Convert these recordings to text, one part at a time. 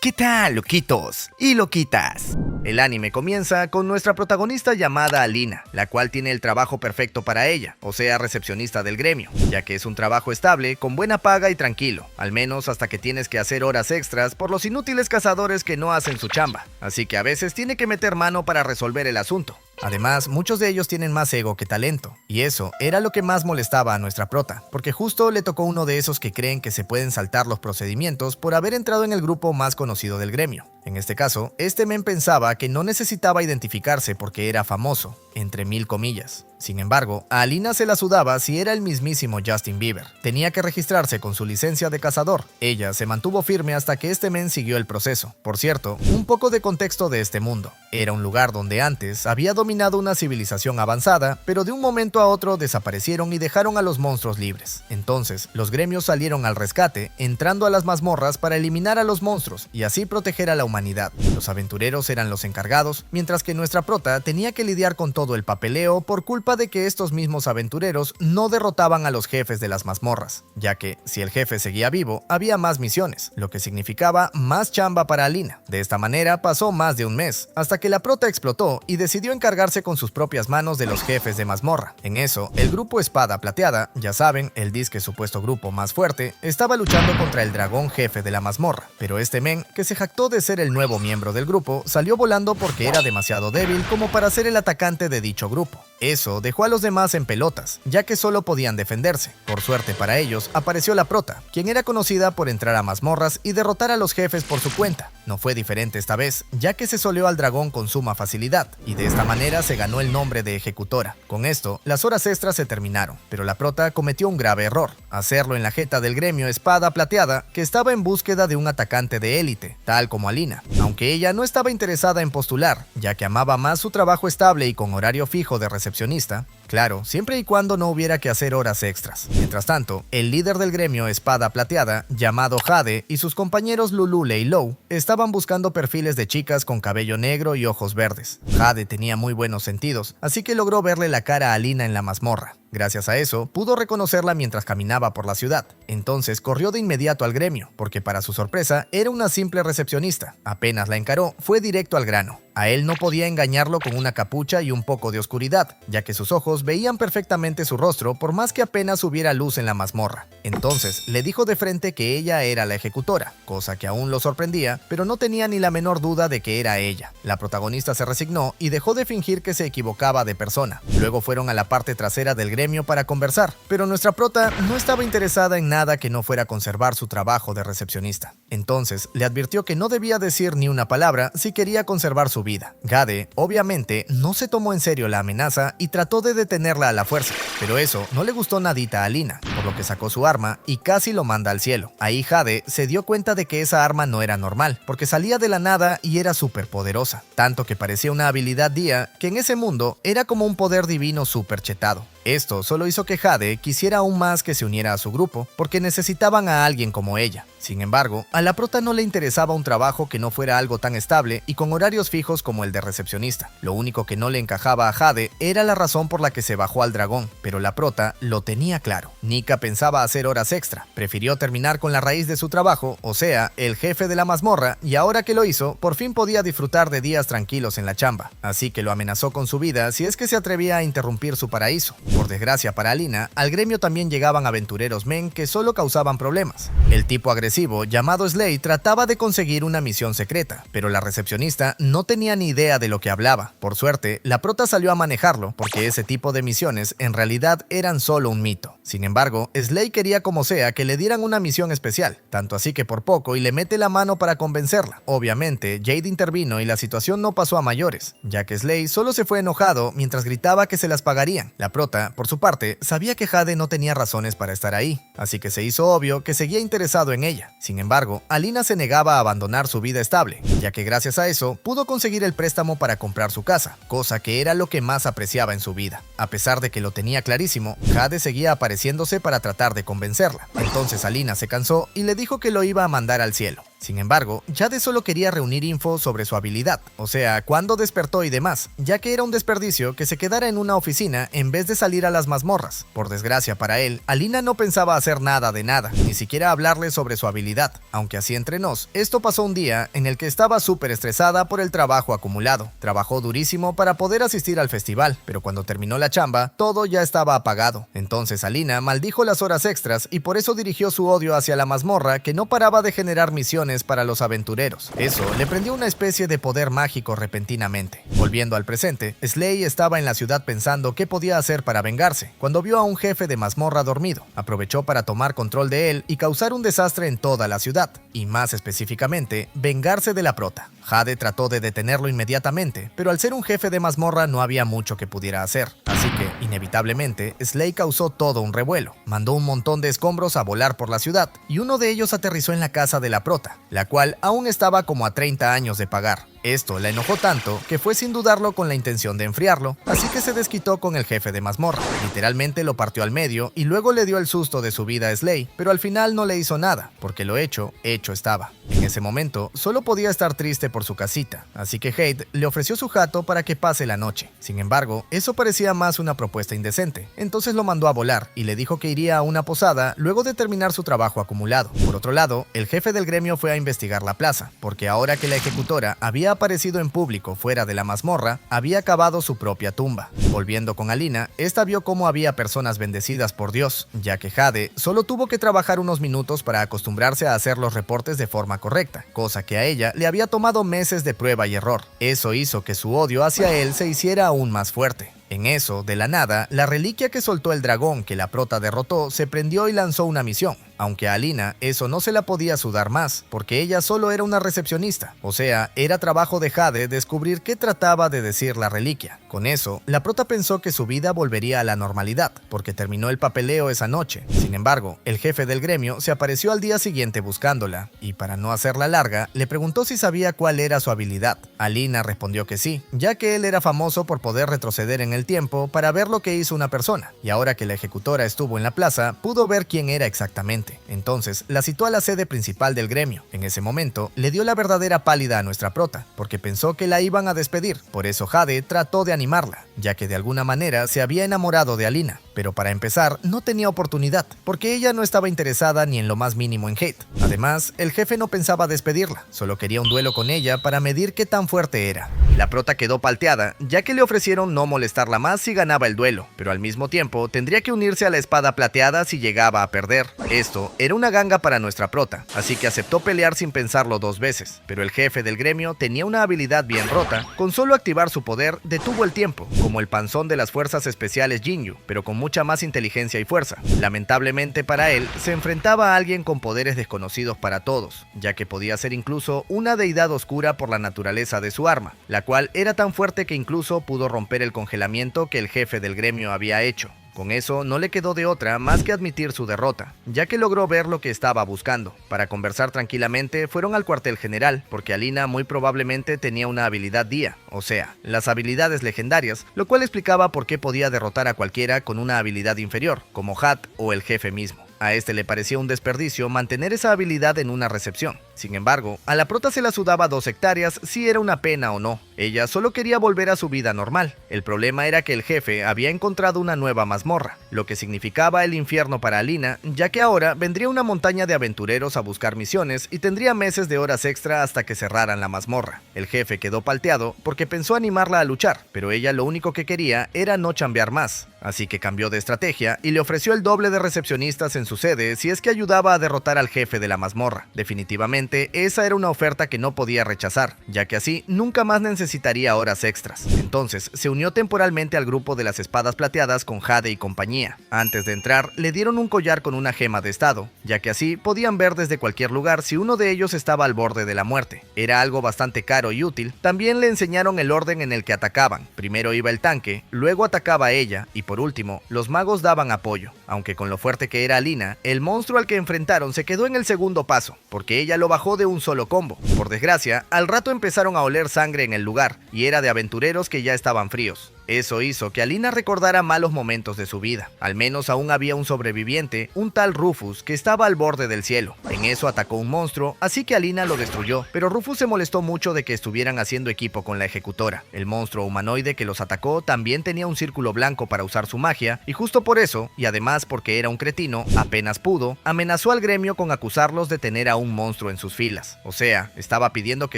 ¿Qué tal, loquitos y loquitas? El anime comienza con nuestra protagonista llamada Alina, la cual tiene el trabajo perfecto para ella, o sea, recepcionista del gremio, ya que es un trabajo estable, con buena paga y tranquilo, al menos hasta que tienes que hacer horas extras por los inútiles cazadores que no hacen su chamba, así que a veces tiene que meter mano para resolver el asunto. Además, muchos de ellos tienen más ego que talento, y eso era lo que más molestaba a nuestra prota, porque justo le tocó uno de esos que creen que se pueden saltar los procedimientos por haber entrado en el grupo más conocido del gremio. En este caso, este men pensaba que no necesitaba identificarse porque era famoso, entre mil comillas. Sin embargo, a Alina se la sudaba si era el mismísimo Justin Bieber. Tenía que registrarse con su licencia de cazador. Ella se mantuvo firme hasta que este men siguió el proceso. Por cierto, un poco de contexto de este mundo. Era un lugar donde antes había dominado una civilización avanzada, pero de un momento a otro desaparecieron y dejaron a los monstruos libres. Entonces, los gremios salieron al rescate, entrando a las mazmorras para eliminar a los monstruos y así proteger a la humanidad. Los aventureros eran los encargados, mientras que nuestra prota tenía que lidiar con todo el papeleo por culpa de que estos mismos aventureros no derrotaban a los jefes de las mazmorras, ya que si el jefe seguía vivo, había más misiones, lo que significaba más chamba para Alina. De esta manera pasó más de un mes, hasta que la prota explotó y decidió encargarse con sus propias manos de los jefes de mazmorra. En eso, el grupo Espada Plateada, ya saben, el disque supuesto grupo más fuerte, estaba luchando contra el dragón jefe de la mazmorra, pero este men, que se jactó de ser el nuevo miembro del grupo, salió volando porque era demasiado débil como para ser el atacante de dicho grupo. Eso dejó a los demás en pelotas, ya que solo podían defenderse. Por suerte para ellos, apareció la prota, quien era conocida por entrar a mazmorras y derrotar a los jefes por su cuenta. No fue diferente esta vez, ya que se soleó al dragón con suma facilidad, y de esta manera se ganó el nombre de ejecutora. Con esto, las horas extras se terminaron, pero la prota cometió un grave error, hacerlo en la jeta del gremio Espada Plateada, que estaba en búsqueda de un atacante de élite, tal como Alina, aunque ella no estaba interesada en postular, ya que amaba más su trabajo estable y con horario fijo de recepcionista, claro, siempre y cuando no hubiera que hacer horas extras. Mientras tanto, el líder del gremio Espada Plateada, llamado Jade, y sus compañeros Lulule y Lou, estaban buscando perfiles de chicas con cabello negro y ojos verdes. Jade tenía muy buenos sentidos, así que logró verle la cara a Alina en la mazmorra. Gracias a eso, pudo reconocerla mientras caminaba por la ciudad. Entonces corrió de inmediato al gremio, porque para su sorpresa era una simple recepcionista. Apenas la encaró, fue directo al grano. A él no podía engañarlo con una capucha y un poco de oscuridad, ya que sus ojos veían perfectamente su rostro por más que apenas hubiera luz en la mazmorra. Entonces le dijo de frente que ella era la ejecutora, cosa que aún lo sorprendía, pero no tenía ni la menor duda de que era ella. La protagonista se resignó y dejó de fingir que se equivocaba de persona. Luego fueron a la parte trasera del gremio para conversar, pero nuestra prota no estaba interesada en nada que no fuera conservar su trabajo de recepcionista. Entonces le advirtió que no debía decir ni una palabra si quería conservar su vida. Jade, obviamente, no se tomó en serio la amenaza y trató de detenerla a la fuerza, pero eso no le gustó nadita a Alina, por lo que sacó su arma y casi lo manda al cielo. Ahí Jade se dio cuenta de que esa arma no era normal, porque salía de la nada y era súper poderosa, tanto que parecía una habilidad Dia, que en ese mundo era como un poder divino súper chetado. Esto solo hizo que Jade quisiera aún más que se uniera a su grupo, porque necesitaban a alguien como ella. Sin embargo, a la prota no le interesaba un trabajo que no fuera algo tan estable y con horarios fijos como el de recepcionista. Lo único que no le encajaba a Jade era la razón por la que se bajó al dragón, pero la prota lo tenía claro. Nika pensaba hacer horas extra, prefirió terminar con la raíz de su trabajo, o sea, el jefe de la mazmorra, y ahora que lo hizo, por fin podía disfrutar de días tranquilos en la chamba. Así que lo amenazó con su vida si es que se atrevía a interrumpir su paraíso. Por desgracia para Alina, al gremio también llegaban aventureros men que solo causaban problemas. El tipo agresivo llamado Slay trataba de conseguir una misión secreta, pero la recepcionista no tenía ni idea de lo que hablaba. Por suerte, la prota salió a manejarlo, porque ese tipo de misiones en realidad eran solo un mito. Sin embargo, Slay quería como sea que le dieran una misión especial, tanto así que por poco y le mete la mano para convencerla. Obviamente, Jade intervino y la situación no pasó a mayores, ya que Slay solo se fue enojado mientras gritaba que se las pagarían. La prota, por su parte, sabía que Jade no tenía razones para estar ahí, así que se hizo obvio que seguía interesado en ella. Sin embargo, Alina se negaba a abandonar su vida estable, ya que gracias a eso pudo conseguir el préstamo para comprar su casa, cosa que era lo que más apreciaba en su vida. A pesar de que lo tenía clarísimo, Jade seguía apareciéndose para tratar de convencerla. Entonces Alina se cansó y le dijo que lo iba a mandar al cielo. Sin embargo, Jade solo quería reunir info sobre su habilidad, o sea, cuándo despertó y demás, ya que era un desperdicio que se quedara en una oficina en vez de salir a las mazmorras. Por desgracia para él, Alina no pensaba hacer nada de nada, ni siquiera hablarle sobre su habilidad, aunque así entre nos, esto pasó un día en el que estaba súper estresada por el trabajo acumulado. Trabajó durísimo para poder asistir al festival, pero cuando terminó la chamba, todo ya estaba apagado. Entonces Alina maldijo las horas extras y por eso dirigió su odio hacia la mazmorra que no paraba de generar misiones para los aventureros. Eso le prendió una especie de poder mágico repentinamente. Volviendo al presente, Slay estaba en la ciudad pensando qué podía hacer para vengarse, cuando vio a un jefe de mazmorra dormido. Aprovechó para tomar control de él y causar un desastre en toda la ciudad, y más específicamente, vengarse de la prota. Jade trató de detenerlo inmediatamente, pero al ser un jefe de mazmorra no había mucho que pudiera hacer. Así que, inevitablemente, Slay causó todo un revuelo. Mandó un montón de escombros a volar por la ciudad, y uno de ellos aterrizó en la casa de la prota, la cual aún estaba como a 30 años de pagar. Esto la enojó tanto que fue sin dudarlo con la intención de enfriarlo, así que se desquitó con el jefe de mazmorra. Literalmente lo partió al medio y luego le dio el susto de su vida a Slay, pero al final no le hizo nada, porque lo hecho estaba. En ese momento, solo podía estar triste por su casita, así que Jade le ofreció su jato para que pase la noche. Sin embargo, eso parecía más una propuesta indecente, entonces lo mandó a volar y le dijo que iría a una posada luego de terminar su trabajo acumulado. Por otro lado, el jefe del gremio fue a investigar la plaza, porque ahora que la ejecutora había aparecido en público fuera de la mazmorra, había cavado su propia tumba. Volviendo con Alina, esta vio cómo había personas bendecidas por Dios, ya que Jade solo tuvo que trabajar unos minutos para acostumbrarse a hacer los reportes de forma correcta, cosa que a ella le había tomado meses de prueba y error. Eso hizo que su odio hacia él se hiciera aún más fuerte. En eso, de la nada, la reliquia que soltó el dragón que la prota derrotó se prendió y lanzó una misión, aunque a Alina eso no se la podía sudar más, porque ella solo era una recepcionista, o sea, era trabajo de Jade descubrir qué trataba de decir la reliquia. Con eso, la prota pensó que su vida volvería a la normalidad, porque terminó el papeleo esa noche. Sin embargo, el jefe del gremio se apareció al día siguiente buscándola, y para no hacerla larga, le preguntó si sabía cuál era su habilidad. Alina respondió que sí, ya que él era famoso por poder retroceder en el tiempo para ver lo que hizo una persona, y ahora que la ejecutora estuvo en la plaza, pudo ver quién era exactamente. Entonces, la citó a la sede principal del gremio. En ese momento, le dio la verdadera pálida a nuestra prota, porque pensó que la iban a despedir. Por eso Jade trató de animarla, ya que de alguna manera se había enamorado de Alina. Pero para empezar, no tenía oportunidad, porque ella no estaba interesada ni en lo más mínimo en Jade. Además, el jefe no pensaba despedirla, solo quería un duelo con ella para medir qué tan fuerte era. La prota quedó palteada, ya que le ofrecieron no molestarla más si ganaba el duelo, pero al mismo tiempo tendría que unirse a la espada plateada si llegaba a perder. Esto era una ganga para nuestra prota, así que aceptó pelear sin pensarlo dos veces, pero el jefe del gremio tenía una habilidad bien rota. Con solo activar su poder, detuvo el tiempo, como el panzón de las fuerzas especiales Jinyu, pero con mucha más inteligencia y fuerza. Lamentablemente para él, se enfrentaba a alguien con poderes desconocidos para todos, ya que podía ser incluso una deidad oscura por la naturaleza de su arma, la cual era tan fuerte que incluso pudo romper el congelamiento que el jefe del gremio había hecho. Con eso no le quedó de otra más que admitir su derrota, ya que logró ver lo que estaba buscando. Para conversar tranquilamente fueron al cuartel general, porque Alina muy probablemente tenía una habilidad día, o sea, las habilidades legendarias, lo cual explicaba por qué podía derrotar a cualquiera con una habilidad inferior, como Hat o el jefe mismo. A este le parecía un desperdicio mantener esa habilidad en una recepción. Sin embargo, a la prota se la sudaba 2 hectáreas si era una pena o no. Ella solo quería volver a su vida normal. El problema era que el jefe había encontrado una nueva mazmorra, lo que significaba el infierno para Alina, ya que ahora vendría una montaña de aventureros a buscar misiones y tendría meses de horas extra hasta que cerraran la mazmorra. El jefe quedó palteado porque pensó animarla a luchar, pero ella lo único que quería era no chambear más. Así que cambió de estrategia y le ofreció el doble de recepcionistas en su sede si es que ayudaba a derrotar al jefe de la mazmorra. Definitivamente, esa era una oferta que no podía rechazar, ya que así nunca más necesitaría horas extras. Entonces, se unió temporalmente al grupo de las espadas plateadas con Jade y compañía. Antes de entrar, le dieron un collar con una gema de estado, ya que así podían ver desde cualquier lugar si uno de ellos estaba al borde de la muerte. Era algo bastante caro y útil. También le enseñaron el orden en el que atacaban. Primero iba el tanque, luego atacaba ella y por último, los magos daban apoyo. Aunque con lo fuerte que era Alina, el monstruo al que enfrentaron se quedó en el segundo paso, porque ella lo bajó de un solo combo. Por desgracia, al rato empezaron a oler sangre en el lugar, y era de aventureros que ya estaban fríos. Eso hizo que Alina recordara malos momentos de su vida. Al menos aún había un sobreviviente, un tal Rufus, que estaba al borde del cielo. En eso atacó un monstruo, así que Alina lo destruyó, pero Rufus se molestó mucho de que estuvieran haciendo equipo con la ejecutora. El monstruo humanoide que los atacó también tenía un círculo blanco para usar su magia, y justo por eso, y además porque era un cretino, apenas pudo, amenazó al gremio con acusarlos de tener a un monstruo en sus filas. O sea, estaba pidiendo que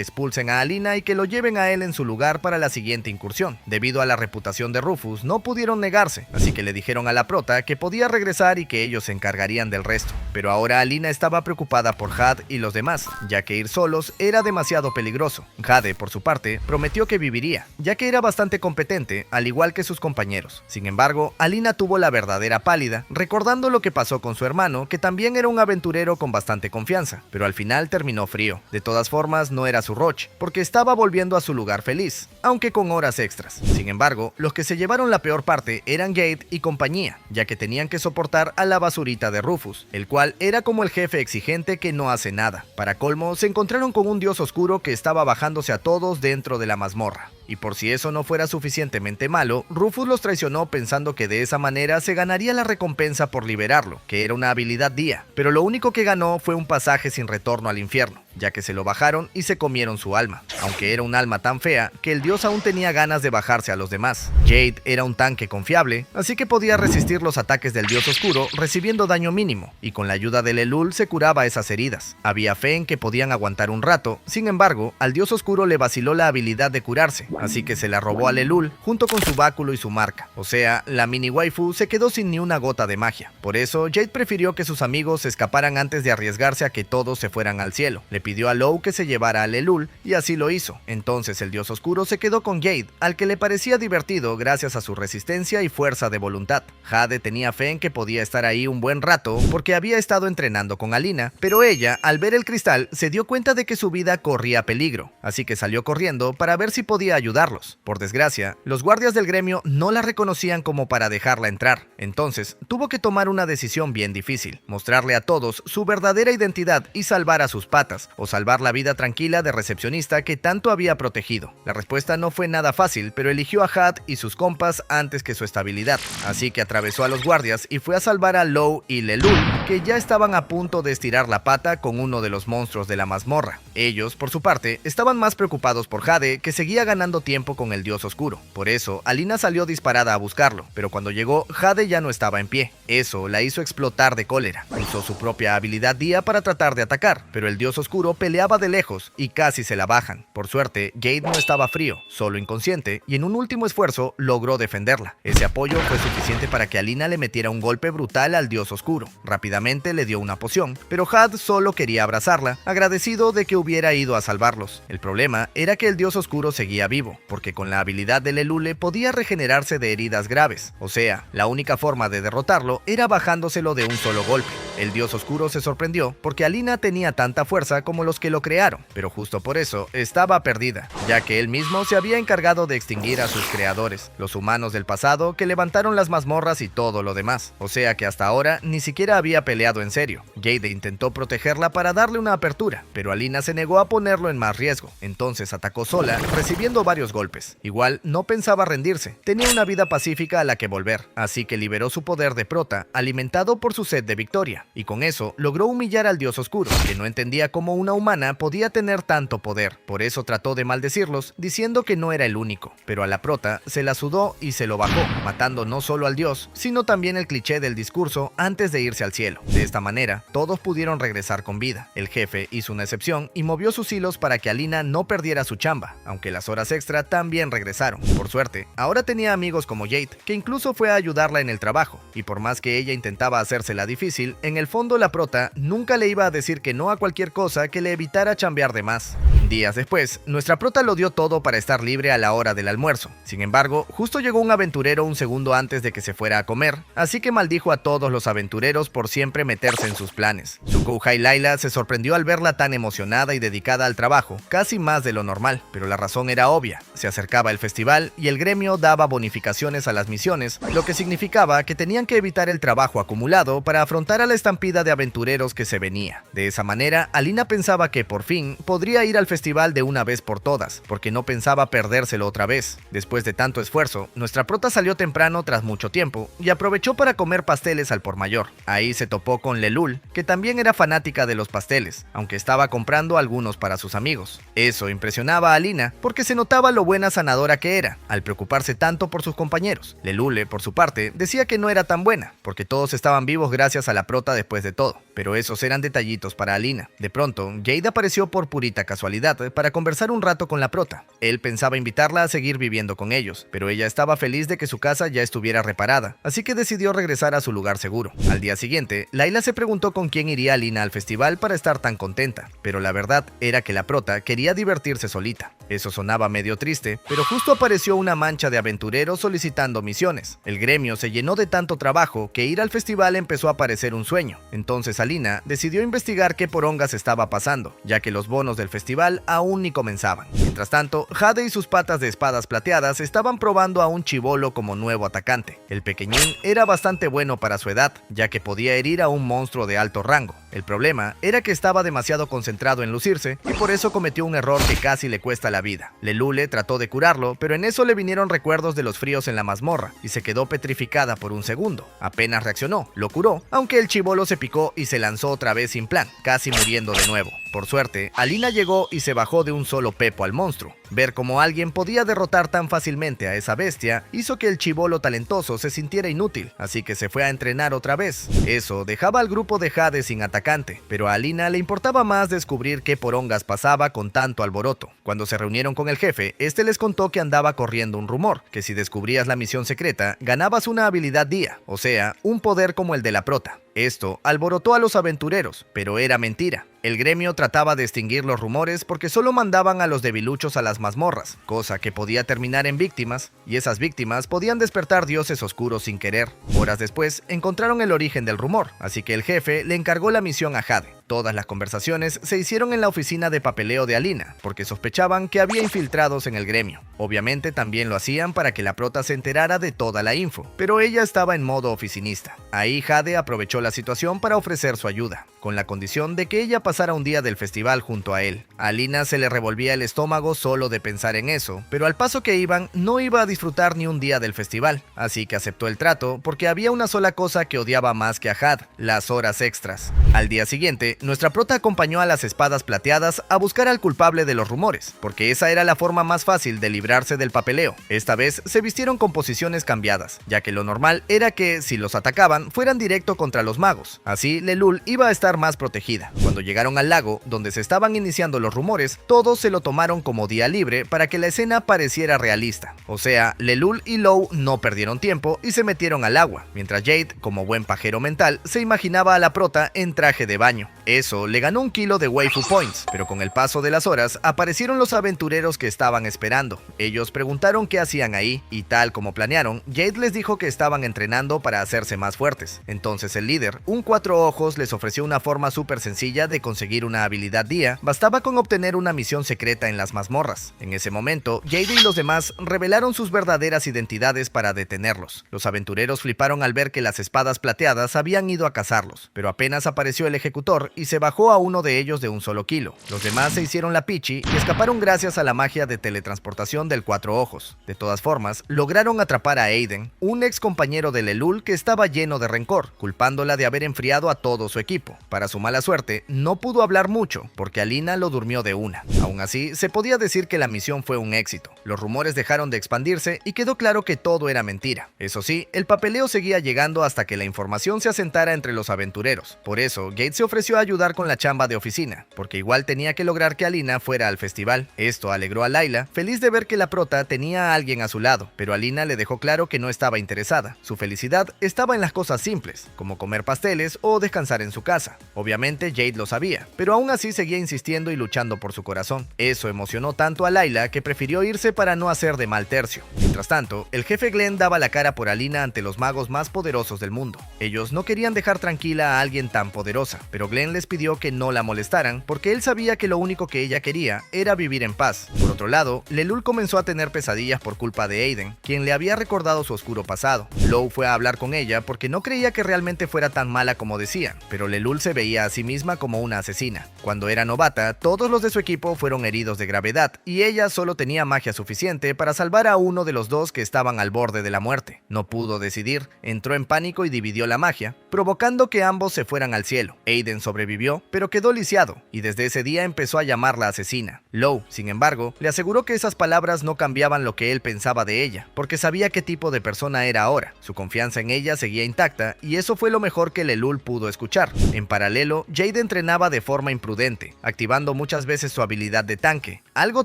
expulsen a Alina y que lo lleven a él en su lugar para la siguiente incursión. Debido a la reputación de Rufus, no pudieron negarse, así que le dijeron a la prota que podía regresar y que ellos se encargarían del resto. Pero ahora Alina estaba preocupada por Jade y los demás, ya que ir solos era demasiado peligroso. Jade, por su parte, prometió que viviría, ya que era bastante competente, al igual que sus compañeros. Sin embargo, Alina tuvo la verdadera pálida, recordando lo que pasó con su hermano, que también era un aventurero con bastante confianza, pero al final terminó frío. De todas formas, no era su Roche, porque estaba volviendo a su lugar feliz, aunque con horas extras. Sin embargo, los que se llevaron la peor parte eran Jade y compañía, ya que tenían que soportar a la basurita de Rufus, el cual era como el jefe exigente que no hace nada. Para colmo, se encontraron con un dios oscuro que estaba bajándose a todos dentro de la mazmorra. Y por si eso no fuera suficientemente malo, Rufus los traicionó pensando que de esa manera se ganaría la recompensa por liberarlo, que era una habilidad día, pero lo único que ganó fue un pasaje sin retorno al infierno, ya que se lo bajaron y se comieron su alma, aunque era un alma tan fea que el dios aún tenía ganas de bajarse a los demás. Jade era un tanque confiable, así que podía resistir los ataques del dios oscuro recibiendo daño mínimo, y con la ayuda del Elul se curaba esas heridas. Había fe en que podían aguantar un rato, sin embargo, al dios oscuro le vaciló la habilidad de curarse, así que se la robó al Elul junto con su báculo y su marca. O sea, la mini waifu se quedó sin ni una gota de magia. Por eso, Jade prefirió que sus amigos se escaparan antes de arriesgarse a que todos se fueran al cielo. Le pidió a Lou que se llevara al Elul y así lo hizo. Entonces el dios oscuro se quedó con Jade, al que le parecía divertido gracias a su resistencia y fuerza de voluntad. Jade tenía fe en que podía estar ahí un buen rato porque había estado entrenando con Alina, pero ella, al ver el cristal, se dio cuenta de que su vida corría peligro, así que salió corriendo para ver si podía ayudarlos. Por desgracia, los guardias del gremio no la reconocían como para dejarla entrar. Entonces, tuvo que tomar una decisión bien difícil: mostrarle a todos su verdadera identidad y salvar a sus patas, o salvar la vida tranquila de recepcionista que tanto había protegido. La respuesta no fue nada fácil, pero eligió a Jade y sus compas antes que su estabilidad, así que atravesó a los guardias y fue a salvar a Lou y Lelul, que ya estaban a punto de estirar la pata con uno de los monstruos de la mazmorra. Ellos, por su parte, estaban más preocupados por Jade, que seguía ganando tiempo con el dios oscuro. Por eso, Alina salió disparada a buscarlo, pero cuando llegó, Jade ya no estaba en pie. Eso la hizo explotar de cólera. Usó su propia habilidad día para tratar de atacar, pero el dios oscuro peleaba de lejos y casi se la bajan. Por suerte, Jade no estaba frío, solo inconsciente, y en un último esfuerzo logró defenderla. Ese apoyo fue suficiente para que Alina le metiera un golpe brutal al dios oscuro. Rápidamente le dio una poción, pero Jade solo quería abrazarla, agradecido de que hubiera ido a salvarlos. El problema era que el dios oscuro seguía vivo, porque con la habilidad del Elule podía regenerarse de heridas graves. O sea, la única forma de derrotarlo era bajándoselo de un solo golpe. El dios oscuro se sorprendió porque Alina tenía tanta fuerza como los que lo crearon, pero justo por eso estaba perdida, ya que él mismo se había encargado de extinguir a sus creadores, los humanos del pasado que levantaron las mazmorras y todo lo demás. O sea que hasta ahora ni siquiera había peleado en serio. Jade intentó protegerla para darle una apertura, pero Alina se negó a ponerlo en más riesgo. Entonces atacó sola, recibiendo varios golpes. Igual no pensaba rendirse, tenía una vida pacífica a la que volver, así que liberó su poder de prota, alimentado por su sed de victoria, y con eso logró humillar al dios oscuro, que no entendía cómo una humana podía tener tanto poder. Por eso trató de maldecirlos, diciendo que no era el único, pero a la prota se la sudó y se lo bajó, matando no solo al dios, sino también el cliché del discurso antes de irse al cielo. De esta manera, todos pudieron regresar con vida. El jefe hizo una excepción y movió sus hilos para que Alina no perdiera su chamba, aunque las horas extra también regresaron. Por suerte, ahora tenía amigos como Jade, que incluso fue a ayudarla en el trabajo, y por más que ella intentaba hacérsela difícil, en el fondo la prota nunca le iba a decir que no a cualquier cosa que le evitara chambear de más. Días después, nuestra prota lo dio todo para estar libre a la hora del almuerzo. Sin embargo, justo llegó un aventurero un segundo antes de que se fuera a comer, así que maldijo a todos los aventureros por siempre meterse en sus planes. Su Kouhai Layla se sorprendió al verla tan emocionada y dedicada al trabajo, casi más de lo normal, pero la razón era obvia: se acercaba el festival y el gremio daba bonificaciones a las misiones, lo que significaba que tenían que evitar el trabajo acumulado para afrontar a la estampida de aventureros que se venía. De esa manera, Alina pensaba que por fin podría ir al festival festival de una vez por todas, porque no pensaba perdérselo otra vez. Después de tanto esfuerzo, nuestra prota salió temprano tras mucho tiempo y aprovechó para comer pasteles al por mayor. Ahí se topó con Lelul, que también era fanática de los pasteles, aunque estaba comprando algunos para sus amigos. Eso impresionaba a Alina porque se notaba lo buena sanadora que era, al preocuparse tanto por sus compañeros. Lelule, por su parte, decía que no era tan buena, porque todos estaban vivos gracias a la prota después de todo. Pero esos eran detallitos para Alina. De pronto, Jade apareció por purita casualidad para conversar un rato con la prota. Él pensaba invitarla a seguir viviendo con ellos, pero ella estaba feliz de que su casa ya estuviera reparada, así que decidió regresar a su lugar seguro. Al día siguiente, Layla se preguntó con quién iría Alina al festival para estar tan contenta, pero la verdad era que la prota quería divertirse solita. Eso sonaba medio triste, pero justo apareció una mancha de aventureros solicitando misiones. El gremio se llenó de tanto trabajo que ir al festival empezó a parecer un sueño. Entonces Alina decidió investigar qué porongas estaba pasando, ya que los bonos del festival aún ni comenzaban. Mientras tanto, Jade y sus patas de espadas plateadas estaban probando a un chibolo como nuevo atacante. El pequeñín era bastante bueno para su edad, ya que podía herir a un monstruo de alto rango. El problema era que estaba demasiado concentrado en lucirse y por eso cometió un error que casi le cuesta la vida. Lelule trató de curarlo, pero en eso le vinieron recuerdos de los fríos en la mazmorra y se quedó petrificada por un segundo. Apenas reaccionó, lo curó, aunque el chibolo se picó y se lanzó otra vez sin plan, casi muriendo de nuevo. Por suerte, Alina llegó y se bajó de un solo pepo al monstruo. Ver cómo alguien podía derrotar tan fácilmente a esa bestia hizo que el chibolo talentoso se sintiera inútil, así que se fue a entrenar otra vez. Eso dejaba al grupo de Jade sin atacante, pero a Alina le importaba más descubrir qué porongas pasaba con tanto alboroto. Cuando se reunieron con el jefe, este les contó que andaba corriendo un rumor, que si descubrías la misión secreta, ganabas una habilidad día, o sea, un poder como el de la prota. Esto alborotó a los aventureros, pero era mentira. El gremio trataba de extinguir los rumores porque solo mandaban a los debiluchos a las mazmorras, cosa que podía terminar en víctimas, y esas víctimas podían despertar dioses oscuros sin querer. Horas después, encontraron el origen del rumor, así que el jefe le encargó la misión a Jade. Todas las conversaciones se hicieron en la oficina de papeleo de Alina, porque sospechaban que había infiltrados en el gremio. Obviamente también lo hacían para que la prota se enterara de toda la info, pero ella estaba en modo oficinista. Ahí Jade aprovechó la situación para ofrecer su ayuda, con la condición de que ella pasara un día del festival junto a él. A Alina se le revolvía el estómago solo de pensar en eso, pero al paso que iban no iba a disfrutar ni un día del festival, así que aceptó el trato porque había una sola cosa que odiaba más que a Jade: las horas extras. Al día siguiente, nuestra prota acompañó a las espadas plateadas a buscar al culpable de los rumores, porque esa era la forma más fácil de librarse del papeleo. Esta vez se vistieron con posiciones cambiadas, ya que lo normal era que, si los atacaban, fueran directo contra los magos. Así, Lelul iba a estar más protegida. Cuando llegaron al lago, donde se estaban iniciando los rumores, todos se lo tomaron como día libre para que la escena pareciera realista. O sea, Lelul y Lou no perdieron tiempo y se metieron al agua, mientras Jade, como buen pajero mental, se imaginaba a la prota en traje de baño. Eso le ganó 1 kilo de waifu points, pero con el paso de las horas aparecieron los aventureros que estaban esperando. Ellos preguntaron qué hacían ahí y, tal como planearon, Jade les dijo que estaban entrenando para hacerse más fuertes. Entonces el líder, un 4 ojos, les ofreció una forma súper sencilla de conseguir una habilidad día. Bastaba con obtener una misión secreta en las mazmorras. En ese momento, Jade y los demás revelaron sus verdaderas identidades para detenerlos. Los aventureros fliparon al ver que las espadas plateadas habían ido a cazarlos, pero apenas apareció el ejecutor y se bajó a uno de ellos de un solo kilo. Los demás se hicieron la pichi y escaparon gracias a la magia de teletransportación del 4 ojos. De todas formas, lograron atrapar a Aiden, un ex compañero de Lelul que estaba lleno de rencor, culpándola de haber enfriado a todo su equipo. Para su mala suerte, no pudo hablar mucho, porque Alina lo durmió de una. Aún así, se podía decir que la misión fue un éxito. Los rumores dejaron de expandirse y quedó claro que todo era mentira. Eso sí, el papeleo seguía llegando hasta que la información se asentara entre los aventureros. Por eso, Gates se ofreció a ayudar con la chamba de oficina, porque igual tenía que lograr que Alina fuera al festival. Esto alegró a Layla, feliz de ver que la prota tenía a alguien a su lado, pero Alina le dejó claro que no estaba interesada. Su felicidad estaba en las cosas simples, como comer pasteles o descansar en su casa. Obviamente Jade lo sabía, pero aún así seguía insistiendo y luchando por su corazón. Eso emocionó tanto a Layla que prefirió irse para no hacer de mal tercio. Mientras tanto, el jefe Glenn daba la cara por Alina ante los magos más poderosos del mundo. Ellos no querían dejar tranquila a alguien tan poderosa, pero Glenn les pidió que no la molestaran porque él sabía que lo único que ella quería era vivir en paz. Por otro lado, Lelul comenzó a tener pesadillas por culpa de Aiden, quien le había recordado su oscuro pasado. Lou fue a hablar con ella porque no creía que realmente fuera tan mala como decían, pero Lelul se veía a sí misma como una asesina. Cuando era novata, todos los de su equipo fueron heridos de gravedad, y ella solo tenía magia suficiente para salvar a uno de los dos que estaban al borde de la muerte. No pudo decidir, entró en pánico y dividió la magia, provocando que ambos se fueran al cielo. Aiden sobrevivió, pero quedó lisiado, y desde ese día empezó a llamarla asesina. Lou, sin embargo, le aseguró que esas palabras no cambiaban lo que él pensaba de ella, porque sabía qué tipo de persona era ahora. Su confianza en ella seguía intacta, y eso fue lo mejor que Lelul pudo escuchar. En paralelo, Jade entrenaba de forma imprudente, activando muchas veces su habilidad de tanque, algo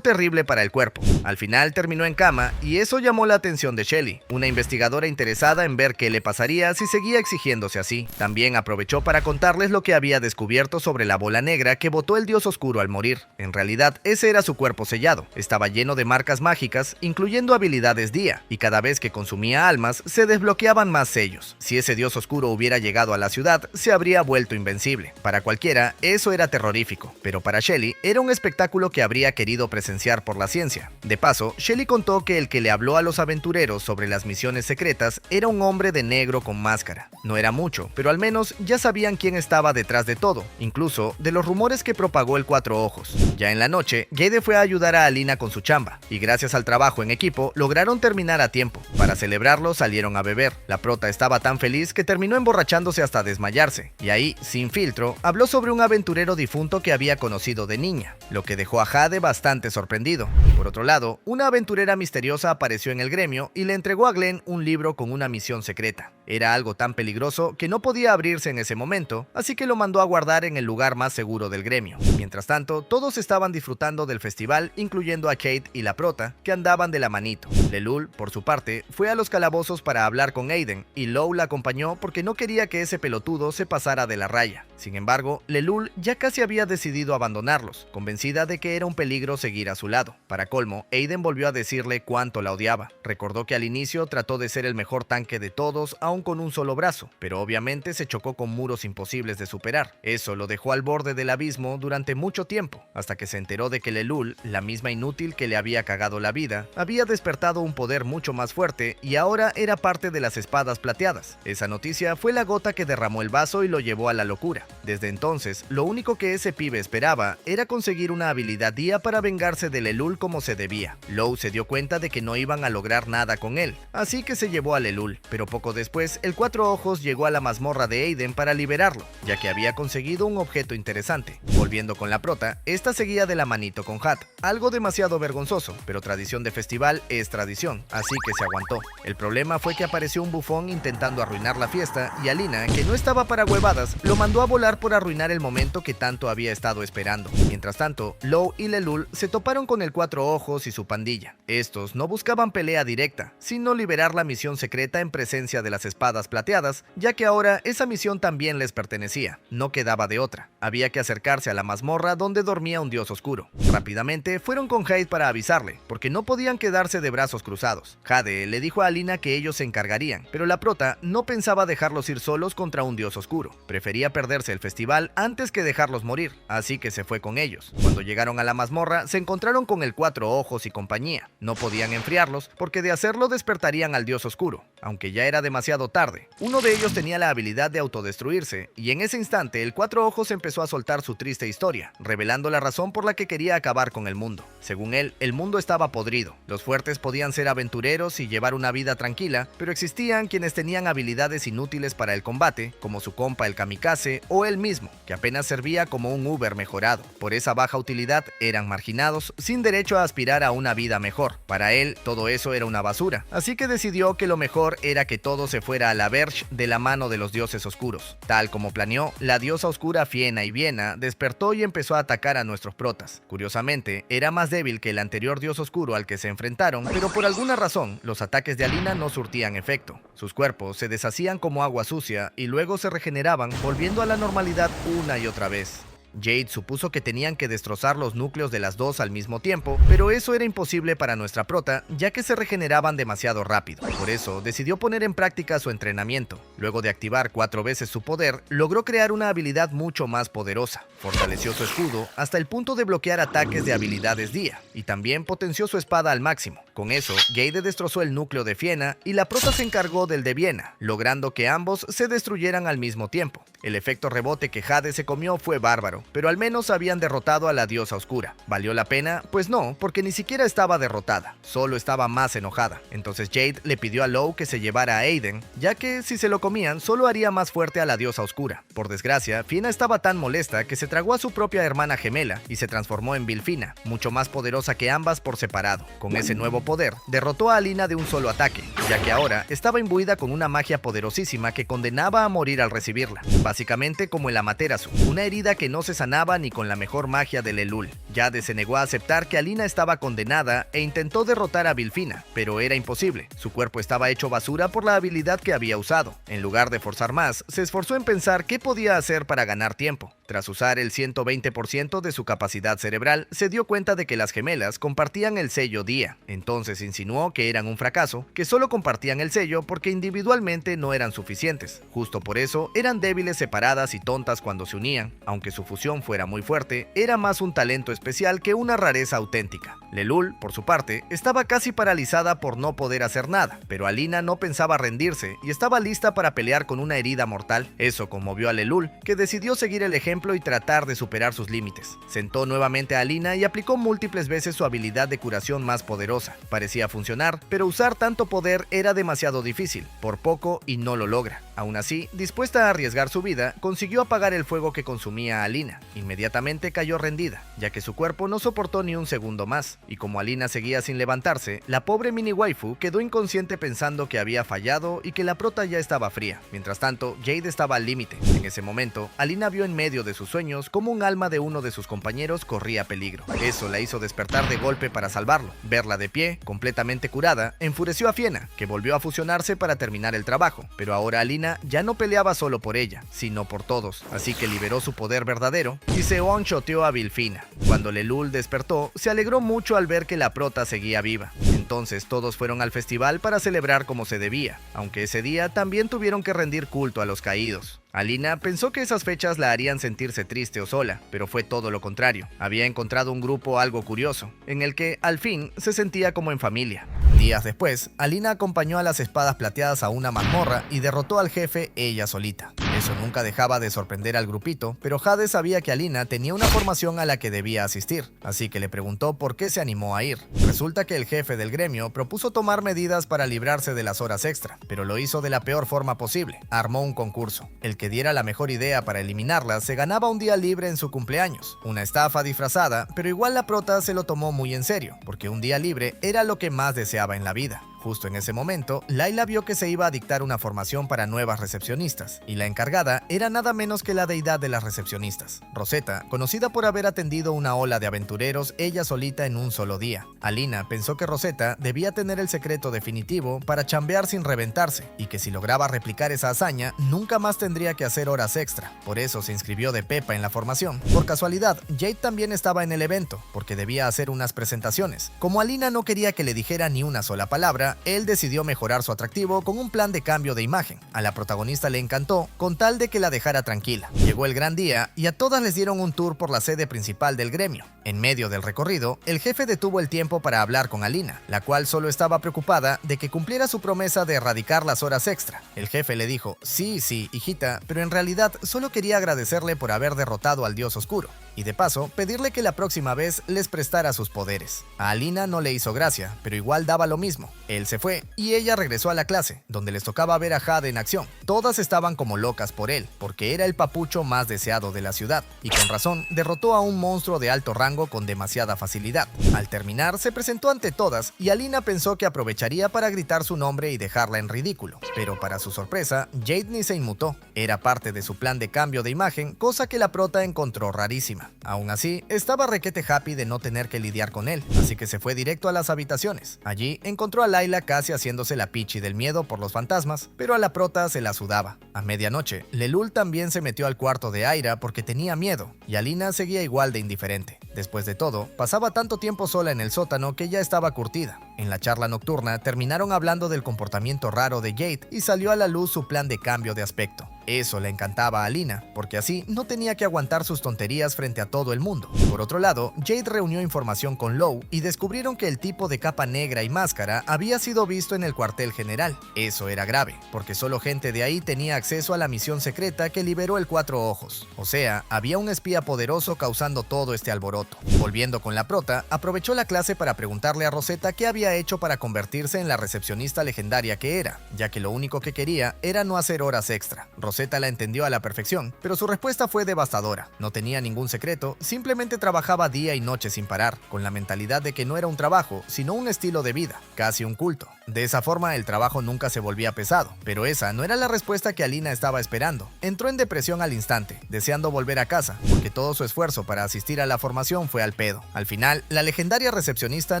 terrible para el cuerpo. Al final terminó en cama, y eso llamó la atención de Shelly, una investigadora interesada en ver qué le pasaría si seguía exigiéndose así. También aprovechó para contarles lo que había descubierto sobre la bola negra que botó el dios oscuro al morir. En realidad, ese era su cuerpo sellado. Estaba lleno de marcas mágicas, incluyendo habilidades Dia, y cada vez que consumía almas, se desbloqueaban más sellos. Si ese dios oscuro hubiera llegado a la ciudad, se habría vuelto invencible. Para cualquiera, eso era terrorífico, pero para Shelly, era un espectáculo que habría querido presenciar por la ciencia. De paso, Shelly contó que el que le habló a los aventureros sobre las misiones secretas era un hombre de negro con máscara. No era mucho, pero al menos ya sabían quién estaba detrás de todo, incluso de los rumores que propagó el Cuatro Ojos. Ya en la noche, Jade fue a ayudar a Alina con su chamba, y gracias al trabajo en equipo, lograron terminar a tiempo. Para celebrarlo, salieron a beber. La prota estaba tan feliz que terminó emborrachándose hasta desmayarse, y ahí, sin filtro, habló sobre un aventurero difunto que había conocido de niña, lo que dejó a Jade bastante sorprendido. Por otro lado, una aventurera misteriosa apareció en el gremio y le entregó a Glenn un libro con una misión secreta. Era algo tan peligroso que no podía abrirse en ese momento, así que lo mandó a guardar en el lugar más seguro del gremio. Mientras tanto, todos estaban disfrutando del festival, incluyendo a Kate y la prota, que andaban de la manito. Lelul, por su parte, fue a los calabozos para hablar con Aiden, y Lou la acompañó porque no quería que ese pelotudo se pasara de la raya. Sin embargo, Lelul ya casi había decidido abandonarlos, convencida de que era un peligro seguir a su lado. Para colmo, Aiden volvió a decirle cuánto la odiaba. Recordó que al inicio trató de ser el mejor tanque de todos, aún con un solo brazo, pero obviamente se chocó con muros imposibles de superar. Eso lo dejó al borde del abismo durante mucho tiempo, hasta que se enteró de que Lelul, la misma inútil que le había cagado la vida, había despertado un poder mucho más fuerte y ahora era parte de las espadas plateadas. Esa noticia fue la gota que derramó el vaso y lo llevó a la locura. Desde entonces, lo único que ese pibe esperaba era conseguir una habilidad Dia para vengarse de Lelul como se debía. Lou se dio cuenta de que no iban a lograr nada con él, así que se llevó a Lelul, pero poco después el Cuatro Ojos llegó a la mazmorra de Aiden para liberarlo, ya que había conseguido un objeto interesante. Volviendo con la prota, esta seguía de la manito con Hat, algo demasiado vergonzoso, pero tradición de festival es tradición, así que se aguantó. El problema fue que apareció un bufón intentando arruinar la fiesta y Alina, que no estaba para huevadas, lo mandó a volar por arruinar el momento que tanto había estado esperando. Mientras tanto, Lou y Lelul se toparon con el Cuatro Ojos y su pandilla. Estos no buscaban pelea directa, sino liberar la misión secreta en presencia de las espadas plateadas, ya que ahora esa misión también les pertenecía. No quedaba de otra. Había que acercarse a la mazmorra donde dormía un dios oscuro. Rápidamente fueron con Jade para avisarle, porque no podían quedarse de brazos cruzados. Jade le dijo a Alina que ellos se encargarían, pero la prota no pensaba dejarlos ir solos contra un dios oscuro. Prefería perderse el festival antes que dejarlos morir, así que se fue con ellos. Cuando llegaron a la mazmorra, se encontraron con el Cuatro Ojos y compañía. No podían enfriarlos, porque de hacerlo despertarían al dios oscuro, aunque ya era demasiado tarde. Uno de ellos tenía la habilidad de autodestruirse, y en ese instante el Cuatro Ojos empezó a soltar su triste historia, revelando la razón por la que quería acabar con el mundo. Según él, el mundo estaba podrido. Los fuertes podían ser aventureros y llevar una vida tranquila, pero existían quienes tenían habilidades inútiles para el combate, como su compa el kamikaze o él mismo, que apenas servía como un Uber mejorado. Por esa baja utilidad, eran marginados, sin derecho a aspirar a una vida mejor. Para él, todo eso era una basura, así que decidió que lo mejor era que todo se fuera a la Verge de la mano de los dioses oscuros. Tal como planeó, la diosa oscura Fiena y Viena despertó y empezó a atacar a nuestros protas. Curiosamente, era más débil que el anterior dios oscuro al que se enfrentaron, pero por alguna razón, los ataques de Alina no surtían efecto. Sus cuerpos se deshacían como agua sucia y luego se regeneraban, volviendo a la normalidad una y otra vez. Jade supuso que tenían que destrozar los núcleos de las dos al mismo tiempo, pero eso era imposible para nuestra prota, ya que se regeneraban demasiado rápido. Por eso, decidió poner en práctica su entrenamiento. Luego de activar 4 veces su poder, logró crear una habilidad mucho más poderosa. Fortaleció su escudo hasta el punto de bloquear ataques de habilidades Día, y también potenció su espada al máximo. Con eso, Jade destrozó el núcleo de Fiena y la prota se encargó del de Viena, logrando que ambos se destruyeran al mismo tiempo. El efecto rebote que Jade se comió fue bárbaro, pero al menos habían derrotado a la diosa oscura. ¿Valió la pena? Pues no, porque ni siquiera estaba derrotada, solo estaba más enojada. Entonces Jade le pidió a Law que se llevara a Aiden, ya que si se lo comían solo haría más fuerte a la diosa oscura. Por desgracia, Fiena estaba tan molesta que se tragó a su propia hermana gemela y se transformó en Vilfina, mucho más poderosa que ambas por separado. Con ese nuevo poder, derrotó a Alina de un solo ataque, ya que ahora estaba imbuida con una magia poderosísima que condenaba a morir al recibirla. Básicamente como el Amaterasu, una herida que no se sanaba ni con la mejor magia del Elul. Jade se negó a aceptar que Alina estaba condenada e intentó derrotar a Vilfina, pero era imposible. Su cuerpo estaba hecho basura por la habilidad que había usado. En lugar de forzar más, se esforzó en pensar qué podía hacer para ganar tiempo. Tras usar el 120% de su capacidad cerebral, se dio cuenta de que las gemelas compartían el sello Día. Entonces insinuó que eran un fracaso, que solo compartían el sello porque individualmente no eran suficientes. Justo por eso, eran débiles separadas y tontas cuando se unían. Aunque su fusión fuera muy fuerte, era más un talento especial que una rareza auténtica. Lelul, por su parte, estaba casi paralizada por no poder hacer nada, pero Alina no pensaba rendirse y estaba lista para pelear con una herida mortal. Eso conmovió a Lelul, que decidió seguir el ejemplo y tratar de superar sus límites. Sentó nuevamente a Alina y aplicó múltiples veces su habilidad de curación más poderosa. Parecía funcionar, pero usar tanto poder era demasiado difícil, por poco y no lo logra. Aún así, dispuesta a arriesgar su vida, consiguió apagar el fuego que consumía a Alina. Inmediatamente cayó rendida, ya que su cuerpo no soportó ni un segundo más, y como Alina seguía sin levantarse, la pobre mini waifu quedó inconsciente pensando que había fallado y que la prota ya estaba fría. Mientras tanto, Jade estaba al límite. En ese momento, Alina vio en medio de sus sueños cómo un alma de uno de sus compañeros corría peligro. Eso la hizo despertar de golpe para salvarlo. Verla de pie, completamente curada, enfureció a Fiena, que volvió a fusionarse para terminar el trabajo, pero ahora Alina ya no peleaba solo por ella, sino por todos, así que liberó su poder verdadero y se one-shoteó a Vilfina. Cuando Lelul despertó, se alegró mucho al ver que la prota seguía viva. Entonces todos fueron al festival para celebrar como se debía, aunque ese día también tuvieron que rendir culto a los caídos. Alina pensó que esas fechas la harían sentirse triste o sola, pero fue todo lo contrario. Había encontrado un grupo algo curioso, en el que, al fin, se sentía como en familia. Días después, Alina acompañó a las espadas plateadas a una mazmorra y derrotó al jefe ella solita. Eso nunca dejaba de sorprender al grupito, pero Jade sabía que Alina tenía una formación a la que debía asistir, así que le preguntó por qué se animó a ir. Resulta que el jefe del gremio propuso tomar medidas para librarse de las horas extra, pero lo hizo de la peor forma posible. Armó un concurso. El que diera la mejor idea para eliminarla se ganaba un día libre en su cumpleaños. Una estafa disfrazada, pero igual la prota se lo tomó muy en serio, porque un día libre era lo que más deseaba en la vida. Justo en ese momento, Layla vio que se iba a dictar una formación para nuevas recepcionistas, y la encargada era nada menos que la deidad de las recepcionistas, Rosetta, conocida por haber atendido una ola de aventureros ella solita en un solo día. Alina pensó que Rosetta debía tener el secreto definitivo para chambear sin reventarse, y que si lograba replicar esa hazaña, nunca más tendría que hacer horas extra. Por eso se inscribió de pepa en la formación. Por casualidad, Jade también estaba en el evento, porque debía hacer unas presentaciones. Como Alina no quería que le dijera ni una sola palabra, él decidió mejorar su atractivo con un plan de cambio de imagen. A la protagonista le encantó, con tal de que la dejara tranquila. Llegó el gran día y a todas les dieron un tour por la sede principal del gremio. En medio del recorrido, el jefe detuvo el tiempo para hablar con Alina, la cual solo estaba preocupada de que cumpliera su promesa de erradicar las horas extra. El jefe le dijo: sí, hijita, pero en realidad solo quería agradecerle por haber derrotado al dios oscuro, y de paso pedirle que la próxima vez les prestara sus poderes. A Alina no le hizo gracia, pero igual daba lo mismo. Él se fue y ella regresó a la clase, donde les tocaba ver a Jade en acción. Todas estaban como locas por él, porque era el papucho más deseado de la ciudad, y con razón derrotó a un monstruo de alto rango con demasiada facilidad. Al terminar, se presentó ante todas y Alina pensó que aprovecharía para gritar su nombre y dejarla en ridículo. Pero para su sorpresa, Jade ni se inmutó. Era parte de su plan de cambio de imagen, cosa que la prota encontró rarísima. encima. Aún así, estaba requete happy de no tener que lidiar con él, así que se fue directo a las habitaciones. Allí encontró a Layla casi haciéndose la pichi del miedo por los fantasmas, pero a la prota se la sudaba. A medianoche, Lelul también se metió al cuarto de Aira porque tenía miedo, y Alina seguía igual de indiferente. Después de todo, pasaba tanto tiempo sola en el sótano que ya estaba curtida. En la charla nocturna terminaron hablando del comportamiento raro de Jade y salió a la luz su plan de cambio de aspecto. Eso le encantaba a Alina, porque así no tenía que aguantar sus tonterías frente a todo el mundo. Por otro lado, Jade reunió información con Law y descubrieron que el tipo de capa negra y máscara había sido visto en el cuartel general. Eso era grave, porque solo gente de ahí tenía acceso a la misión secreta que liberó el Cuatro Ojos. O sea, había un espía poderoso causando todo este alboroto. Volviendo con la prota, aprovechó la clase para preguntarle a Rosetta qué había hecho para convertirse en la recepcionista legendaria que era, ya que lo único que quería era no hacer horas extra. Rosetta la entendió a la perfección, pero su respuesta fue devastadora. No tenía ningún secreto, simplemente trabajaba día y noche sin parar, con la mentalidad de que no era un trabajo, sino un estilo de vida, casi un culto. De esa forma, el trabajo nunca se volvía pesado, pero esa no era la respuesta que Alina estaba esperando. Entró en depresión al instante, deseando volver a casa, porque todo su esfuerzo para asistir a la formación fue al pedo. Al final, la legendaria recepcionista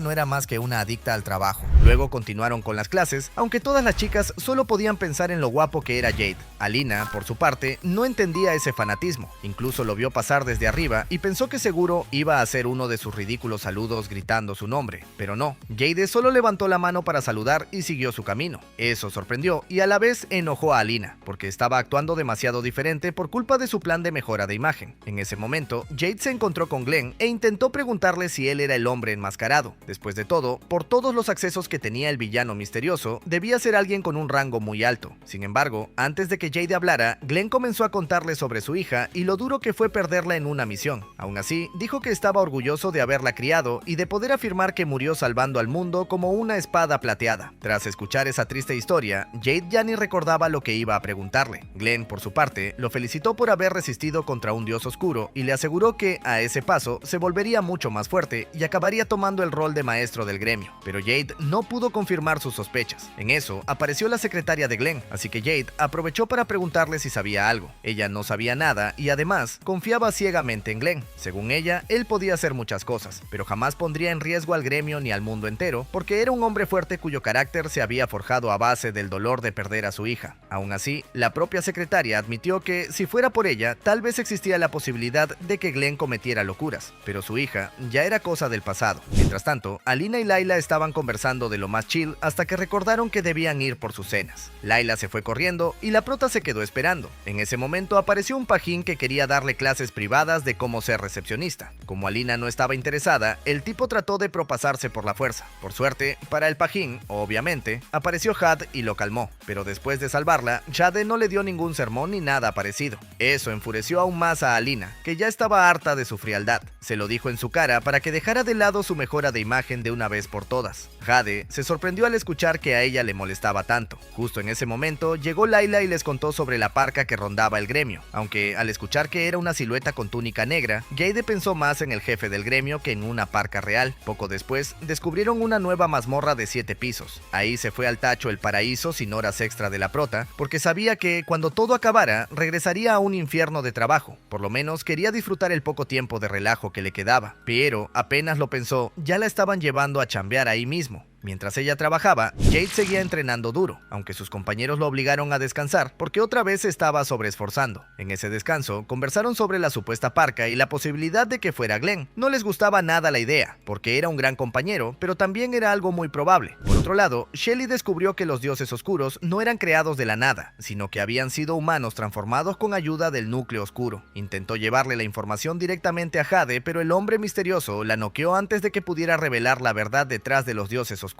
no era más que una adicta al trabajo. Luego continuaron con las clases, aunque todas las chicas solo podían pensar en lo guapo que era Jade. Alina, por su parte, no entendía ese fanatismo, incluso lo vio pasar desde arriba y pensó que seguro iba a hacer uno de sus ridículos saludos gritando su nombre, pero no. Jade solo levantó la mano para saludar y siguió su camino. Eso sorprendió y a la vez enojó a Alina, porque estaba actuando demasiado diferente por culpa de su plan de mejora de imagen. En ese momento, Jade se encontró con Glenn e intentó preguntarle si él era el hombre enmascarado. Después de todo, por todos los accesos que tenía el villano misterioso, debía ser alguien con un rango muy alto. Sin embargo, antes de que Jade hablara, Glenn comenzó a contarle sobre su hija y lo duro que fue perderla en una misión. Aún así, dijo que estaba orgulloso de haberla criado y de poder afirmar que murió salvando al mundo como una espada plateada. Tras escuchar esa triste historia, Jade ya ni recordaba lo que iba a preguntarle. Glenn, por su parte, lo felicitó por haber resistido contra un dios oscuro y le aseguró que, a ese paso, se volvería mucho más fuerte y acabaría tomando el rol de maestro del gremio. Pero Jade no pudo confirmar sus sospechas. En eso, apareció la secretaria de Glenn, así que Jade aprovechó para preguntarle si sabía algo. Ella no sabía nada y además confiaba ciegamente en Glenn. Según ella, él podía hacer muchas cosas, pero jamás pondría en riesgo al gremio ni al mundo entero, porque era un hombre fuerte cuyo carácter se había forjado a base del dolor de perder a su hija. Aún así, la propia secretaria admitió que, si fuera por ella, tal vez existía la posibilidad de que Glenn cometiera locuras, pero su hija ya era cosa del pasado. Mientras tanto, Alina y Layla estaban conversando de lo más chill hasta que recordaron que debían ir por sus cenas. Layla se fue corriendo y la prota se quedó esperando. En ese momento apareció un pajín que quería darle clases privadas de cómo ser recepcionista. Como Alina no estaba interesada, el tipo trató de propasarse por la fuerza. Por suerte, para el pajín, obviamente, apareció Had y lo calmó, pero después de salvarla, Jade no le dio ningún sermón ni nada parecido. Eso enfureció aún más a Alina, que ya estaba harta de su frialdad. Se lo dijo en su cara para que dejara de lado su mejora de imagen de una vez por todas. Jade se sorprendió al escuchar que a ella le molestaba tanto. Justo en ese momento llegó Layla y les contó sobre la parca que rondaba el gremio, aunque al escuchar que era una silueta con túnica negra, Jade pensó más en el jefe del gremio que en una parca real. Poco después, descubrieron una nueva mazmorra de 7 pisos. Ahí se fue al tacho el paraíso sin horas extra de la prota, porque sabía que cuando todo acabara, regresaría a un infierno de trabajo. Por lo menos quería disfrutar el poco tiempo de relajo que le quedaba, pero apenas lo pensó, ya la estaban llevando a chambear ahí mismo. Mientras ella trabajaba, Jade seguía entrenando duro, aunque sus compañeros lo obligaron a descansar porque otra vez se estaba sobreesforzando. En ese descanso, conversaron sobre la supuesta parca y la posibilidad de que fuera Glenn. No les gustaba nada la idea, porque era un gran compañero, pero también era algo muy probable. Por otro lado, Shelly descubrió que los dioses oscuros no eran creados de la nada, sino que habían sido humanos transformados con ayuda del núcleo oscuro. Intentó llevarle la información directamente a Jade, pero el hombre misterioso la noqueó antes de que pudiera revelar la verdad detrás de los dioses oscuros.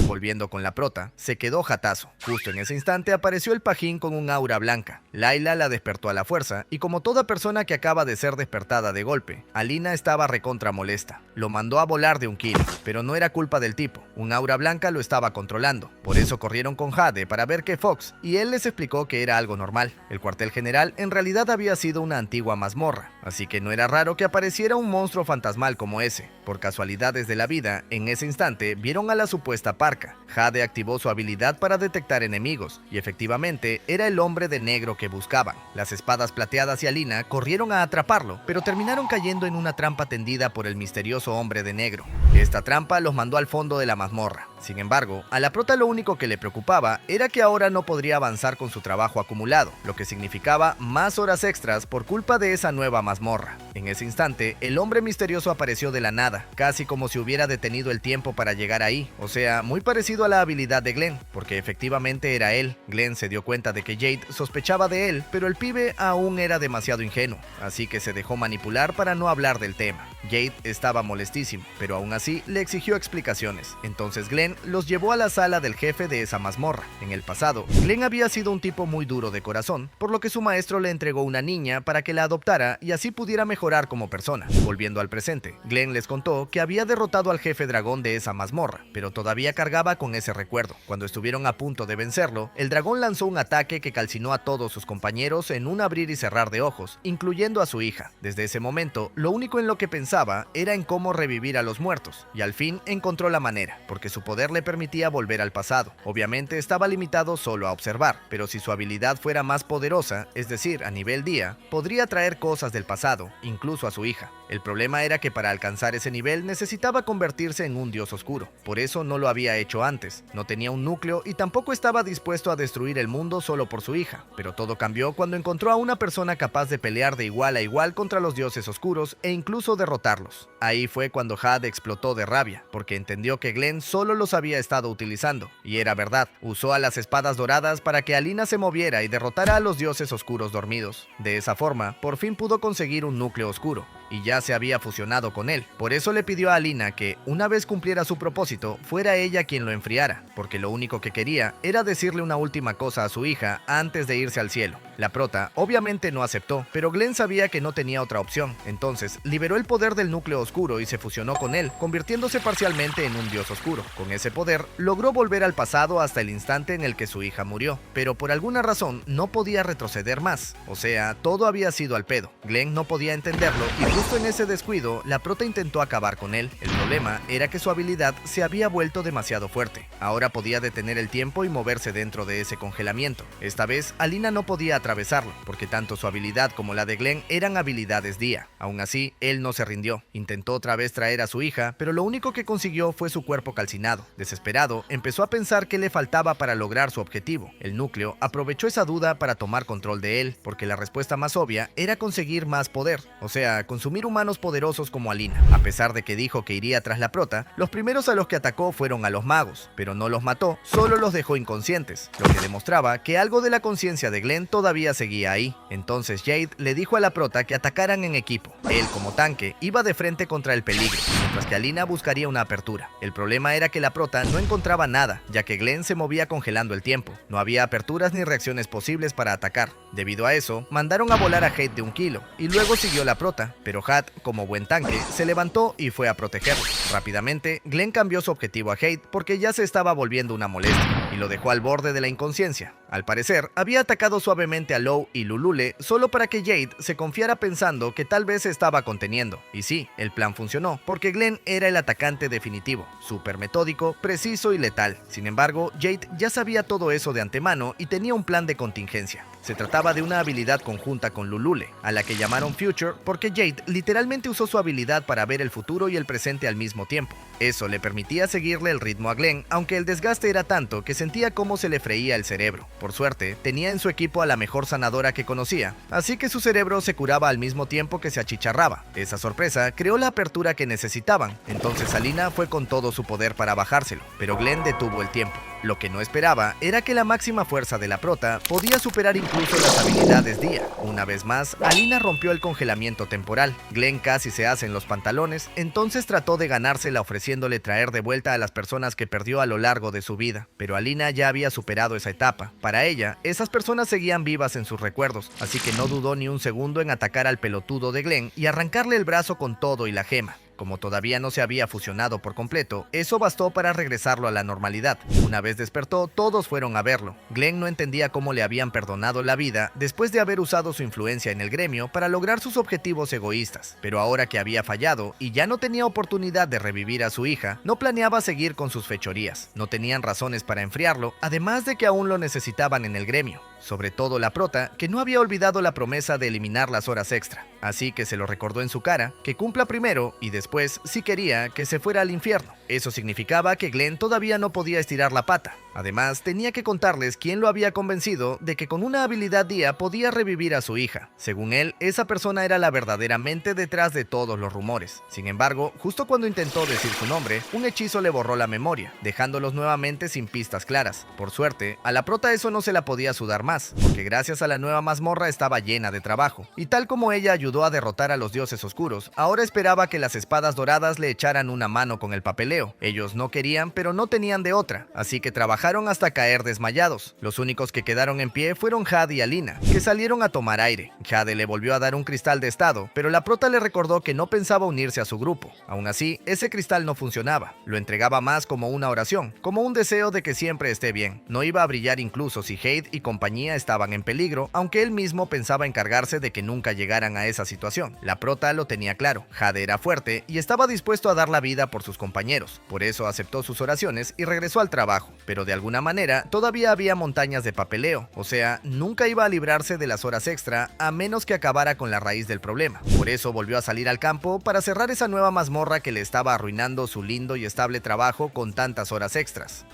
Volviendo con la prota, se quedó jatazo. Justo en ese instante apareció el pajín con un aura blanca. Layla la despertó a la fuerza, y como toda persona que acaba de ser despertada de golpe, Alina estaba recontra molesta. Lo mandó a volar de un kilo, pero no era culpa del tipo. Un aura blanca lo estaba controlando. Por eso corrieron con Jade para ver qué Fox, y él les explicó que era algo normal. El cuartel general en realidad había sido una antigua mazmorra, así que no era raro que apareciera un monstruo fantasmal como ese. Por casualidades de la vida, en ese instante vieron a la supuesta parca. Jade activó su habilidad para detectar enemigos, y efectivamente era el hombre de negro que buscaban. Las espadas plateadas y Alina corrieron a atraparlo, pero terminaron cayendo en una trampa tendida por el misterioso hombre de negro. Esta trampa los mandó al fondo de la mazmorra. Sin embargo, a la prota lo único que le preocupaba era que ahora no podría avanzar con su trabajo acumulado, lo que significaba más horas extras por culpa de esa nueva mazmorra. En ese instante, el hombre misterioso apareció de la nada, casi como si hubiera detenido el tiempo para llegar ahí, o sea, muy parecido a la habilidad de Glenn, porque efectivamente era él. Glenn se dio cuenta de que Jade sospechaba de él, pero el pibe aún era demasiado ingenuo, así que se dejó manipular para no hablar del tema. Jade estaba molestísimo, pero aún así le exigió explicaciones. Entonces Glenn los llevó a la sala del jefe de esa mazmorra. En el pasado, Glenn había sido un tipo muy duro de corazón, por lo que su maestro le entregó una niña para que la adoptara y así pudiera mejorar como persona. Volviendo al presente, Glenn les contó que había derrotado al jefe dragón de esa mazmorra, pero todavía cargaba con ese recuerdo. Cuando estuvieron a punto de vencerlo, el dragón lanzó un ataque que calcinó a todos sus compañeros en un abrir y cerrar de ojos, incluyendo a su hija. Desde ese momento, lo único en lo que pensaba era en cómo revivir a los muertos, y al fin encontró la manera, porque su poder le permitía volver al pasado. Obviamente estaba limitado solo a observar, pero si su habilidad fuera más poderosa, es decir, a nivel día, podría traer cosas del pasado, incluso a su hija. El problema era que para alcanzar ese nivel necesitaba convertirse en un dios oscuro, por eso no lo había hecho antes, no tenía un núcleo y tampoco estaba dispuesto a destruir el mundo solo por su hija, pero todo cambió cuando encontró a una persona capaz de pelear de igual a igual contra los dioses oscuros e incluso derrotarlos. Ahí fue cuando Jade explotó de rabia, porque entendió que Glenn solo los había estado utilizando, y era verdad, usó a las espadas doradas para que Alina se moviera y derrotara a los dioses oscuros dormidos. De esa forma, por fin pudo conseguir un núcleo oscuro, y ya se había fusionado con él. Por eso le pidió a Alina que, una vez cumpliera su propósito, fuera ella quien lo enfriara, porque lo único que quería era decirle una última cosa a su hija antes de irse al cielo. La prota obviamente no aceptó, pero Glenn sabía que no tenía otra opción, entonces liberó el poder del núcleo oscuro y se fusionó con él, convirtiéndose parcialmente en un dios oscuro. Con ese poder, logró volver al pasado hasta el instante en el que su hija murió, pero por alguna razón no podía retroceder más, o sea, todo había sido al pedo. Glenn no podía entenderlo y justo en ese descuido, la prota intentó acabar con él. El problema era que su habilidad se había vuelto demasiado fuerte. Ahora podía detener el tiempo y moverse dentro de ese congelamiento. Esta vez, Alina no podía atravesarlo, porque tanto su habilidad como la de Glenn eran habilidades día. Aún así, él no se rindió. Intentó otra vez traer a su hija, pero lo único que consiguió fue su cuerpo calcinado. Desesperado, empezó a pensar qué le faltaba para lograr su objetivo. El núcleo aprovechó esa duda para tomar control de él, porque la respuesta más obvia era conseguir más poder, o sea, consumir humanos poderosos como Alina. A pesar de que dijo que iría tras la prota, los primeros a los que atacó fueron a los magos, pero no los mató, solo los dejó inconscientes, lo que demostraba que algo de la conciencia de Glenn todavía seguía ahí. Entonces Jade le dijo a la prota que atacaran en equipo. Él, como tanque, iba de frente contra el peligro, mientras que Alina buscaría una apertura. El problema era que la prota no encontraba nada, ya que Glenn se movía congelando el tiempo. No había aperturas ni reacciones posibles para atacar. Debido a eso, mandaron a volar a Jade de 1 kilo, y luego siguió la prota, pero Jade, como buen tanque, se levantó y fue a protegerlo. Rápidamente, Glenn cambió su objetivo a Jade porque ya se estaba volviendo una molestia, y lo dejó al borde de la inconsciencia. Al parecer, había atacado suavemente a Law y Lulule solo para que Jade se confiara pensando que tal vez se estaba conteniendo. Y sí, el plan funcionó, porque Glenn era el atacante definitivo, súper metódico, preciso y letal. Sin embargo, Jade ya sabía todo eso de antemano y tenía un plan de contingencia. Se trataba de una habilidad conjunta con Lulule, a la que llamaron Future porque Jade literalmente usó su habilidad para ver el futuro y el presente al mismo tiempo. Eso le permitía seguirle el ritmo a Glenn, aunque el desgaste era tanto que sentía cómo se le freía el cerebro. Por suerte, tenía en su equipo a la mejor sanadora que conocía, así que su cerebro se curaba al mismo tiempo que se achicharraba. Esa sorpresa creó la apertura que necesitaban, entonces Alina fue con todo su poder para bajárselo, pero Glenn detuvo el tiempo. Lo que no esperaba era que la máxima fuerza de la prota podía superar incluso las habilidades día. Una vez más, Alina rompió el congelamiento temporal. Glenn casi se hace en los pantalones, entonces trató de ganársela ofreciéndole traer de vuelta a las personas que perdió a lo largo de su vida. Pero Alina ya había superado esa etapa. Para ella, esas personas seguían vivas en sus recuerdos, así que no dudó ni un segundo en atacar al pelotudo de Glenn y arrancarle el brazo con todo y la gema. Como todavía no se había fusionado por completo, eso bastó para regresarlo a la normalidad. Una vez despertó, todos fueron a verlo. Glenn no entendía cómo le habían perdonado la vida después de haber usado su influencia en el gremio para lograr sus objetivos egoístas. Pero ahora que había fallado y ya no tenía oportunidad de revivir a su hija, no planeaba seguir con sus fechorías. No tenían razones para enfriarlo, además de que aún lo necesitaban en el gremio. Sobre todo la prota, que no había olvidado la promesa de eliminar las horas extra. Así que se lo recordó en su cara, que cumpla primero y después, si quería, que se fuera al infierno. Eso significaba que Glenn todavía no podía estirar la pata. Además, tenía que contarles quién lo había convencido de que con una habilidad Día podía revivir a su hija. Según él, esa persona era la verdadera mente detrás de todos los rumores. Sin embargo, justo cuando intentó decir su nombre, un hechizo le borró la memoria, dejándolos nuevamente sin pistas claras. Por suerte, a la prota eso no se la podía sudar más, porque gracias a la nueva mazmorra estaba llena de trabajo. Y tal como ella ayudó a derrotar a los dioses oscuros, ahora esperaba que las espadas doradas le echaran una mano con el papeleo. Ellos no querían, pero no tenían de otra, así que trabajaron hasta caer desmayados. Los únicos que quedaron en pie fueron Jade y Alina, que salieron a tomar aire. Jade le volvió a dar un cristal de estado, pero la prota le recordó que no pensaba unirse a su grupo. Aún así, ese cristal no funcionaba. Lo entregaba más como una oración, como un deseo de que siempre esté bien. No iba a brillar incluso si Jade y compañía estaban en peligro, aunque él mismo pensaba encargarse de que nunca llegaran a esa situación. La prota lo tenía claro. Jade era fuerte y estaba dispuesto a dar la vida por sus compañeros. Por eso aceptó sus oraciones y regresó al trabajo. Pero de alguna manera, todavía había montañas de papeleo. O sea, nunca iba a librarse de las horas extra a menos que acabara con la raíz del problema. Por eso volvió a salir al campo para cerrar esa nueva mazmorra que le estaba arruinando su lindo y estable trabajo con tantas horas extras.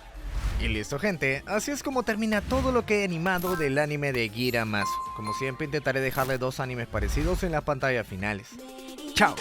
Y listo, gente, así es como termina todo lo que he animado del anime de Gira Masu. Como siempre, intentaré dejarle 2 animes parecidos en la pantalla finales. ¡Chao!